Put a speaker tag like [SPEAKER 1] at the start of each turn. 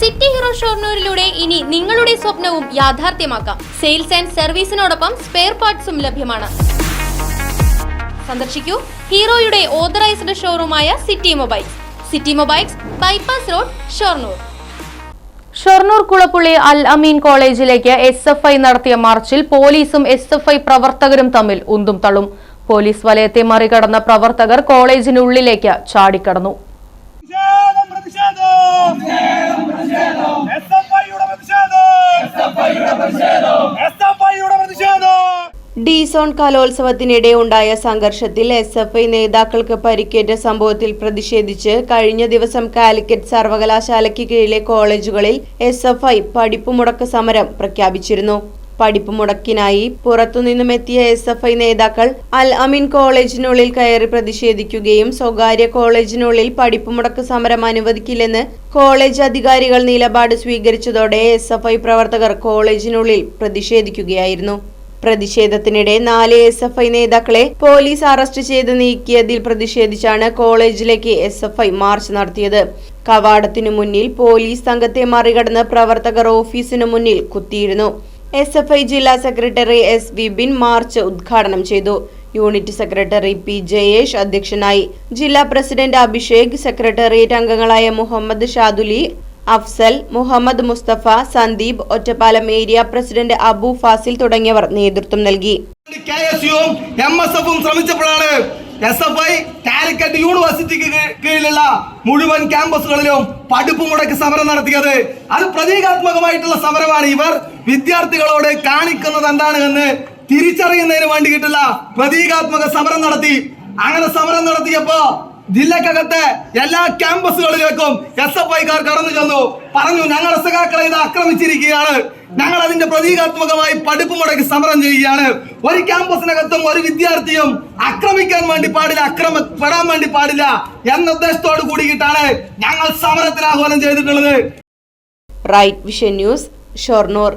[SPEAKER 1] City hero ഷൊർണൂരിലൂടെ ഇനി നിങ്ങളുടെ സ്വപ്നവും യാഥാർത്ഥ്യമാക്കാം. സെയിൽസ് ആൻഡ് സർവീസിനോടൊപ്പം സ്പെയർ പാർട്സും ലഭ്യമാണ്. സന്ദർശിക്കൂ ഹീറോയുടെ ഓതറൈസ്ഡ് ഷോറൂമായ city mobiles. City mobiles, bypass road, Shoranur. Shoranur Kulappully Al Ameen കോളേജിലേക്ക് SFI നടത്തിയ മാർച്ചിൽ പോലീസും SFI പ്രവർത്തകരും തമ്മിൽ ഉന്തും തള്ളും. പോലീസ് വലയത്തെ മറികടന്ന പ്രവർത്തകർ കോളേജിനുള്ളിലേക്ക് ചാടിക്കടന്നു.
[SPEAKER 2] ഡി സോൺ കലോത്സവത്തിനിടെ ഉണ്ടായ സംഘർഷത്തിൽ SFI നേതാക്കൾക്ക് പരിക്കേറ്റ സംഭവത്തിൽ പ്രതിഷേധിച്ച് കഴിഞ്ഞ ദിവസം കാലിക്കറ്റ് സർവകലാശാലയ്ക്ക് കീഴിലെ കോളേജുകളിൽ SFI പഠിപ്പുമുടക്ക് സമരം പ്രഖ്യാപിച്ചിരുന്നു. പഠിപ്പുമുടക്കിനായി പുറത്തുനിന്നും എത്തിയ SFI നേതാക്കൾ അൽ അമീൻ കോളേജിനുള്ളിൽ കയറി പ്രതിഷേധിക്കുകയും സ്വകാര്യ കോളേജിനുള്ളിൽ പഠിപ്പുമുടക്ക് സമരം അനുവദിക്കില്ലെന്ന് കോളേജ് അധികാരികൾ നിലപാട് സ്വീകരിച്ചതോടെ SFI പ്രവർത്തകർ കോളേജിനുള്ളിൽ പ്രതിഷേധിക്കുകയായിരുന്നു. പ്രതിഷേധത്തിനിടെ 4 SFI നേതാക്കളെ പോലീസ് അറസ്റ്റ് ചെയ്ത് നീക്കിയതിൽ പ്രതിഷേധിച്ചാണ് കോളേജിലേക്ക് SFI മാർച്ച് നടത്തിയത്. കവാടത്തിനു മുന്നിൽ പോലീസ് സംഘത്തെ മറികടന്ന് പ്രവർത്തകർ ഓഫീസിനു മുന്നിൽ കുത്തിയിരുന്നു. SFI ജില്ലാ സെക്രട്ടറി S. വിപിൻ മാർച്ച് ഉദ്ഘാടനം ചെയ്തു. Unit secretary P. ജയേഷ് അധ്യക്ഷനായി. ജില്ലാ പ്രസിഡന്റ് അഭിഷേക്, സെക്രട്ടേറിയറ്റ് അംഗങ്ങളായ മുഹമ്മദ് ഷാദുലി, അഫ്സൽ, മുഹമ്മദ് മുസ്തഫ, സന്ദീപ്, ഒറ്റപ്പാലം ഏരിയ പ്രസിഡന്റ് അബു ഫാസിൽ തുടങ്ങിയവർ നേതൃത്വം നൽകി.
[SPEAKER 3] ശ്രമിച്ചപ്പോഴാണ് SFI കാലിക്കറ്റ് യൂണിവേഴ്സിറ്റിക്ക് കീഴിലുള്ള മുഴുവൻ ക്യാമ്പസുകളിലും പഠിപ്പുമുടക്ക് സമരം നടത്തിയത്. അത് പ്രതീകാത്മകമായിട്ടുള്ള സമരമാണ്. ഇവർ വിദ്യാർത്ഥികളോട് കാണിക്കുന്നത് എന്താണ് എന്ന് തിരിച്ചറിയുന്നതിന് വേണ്ടിയിട്ടുള്ള പ്രതീകാത്മക സമരം നടത്തി. അങ്ങനെ സമരം നടത്തിയപ്പോ ജില്ലക്കകത്തെ എല്ലാ ക്യാമ്പസുകളിലേക്കും SFIക്കാർ കടന്നു ചെന്നു. പറഞ്ഞു, ഞങ്ങളുടെ സഖാക്കളെ ഇത് ആക്രമിച്ചിരിക്കുകയാണ്, ഞങ്ങൾ അതിന്റെ പ്രതീകാത്മകമായി പഠിപ്പുമുടക്ക് സമരം ചെയ്യുകയാണ്. ഒരു ക്യാമ്പസിനകത്തും ഒരു വിദ്യാർത്ഥിയും ആക്രമിക്കാൻ വേണ്ടി പാടില്ല, അക്രമപ്പെടാൻ വേണ്ടി പാടില്ല എന്ന ഉദ്ദേശത്തോട് കൂടിയിട്ടാണ് ഞങ്ങൾ സമരത്തിന് ആഹ്വാനം ചെയ്തിട്ടുള്ളത്.
[SPEAKER 2] Right Vision News, Shoranur.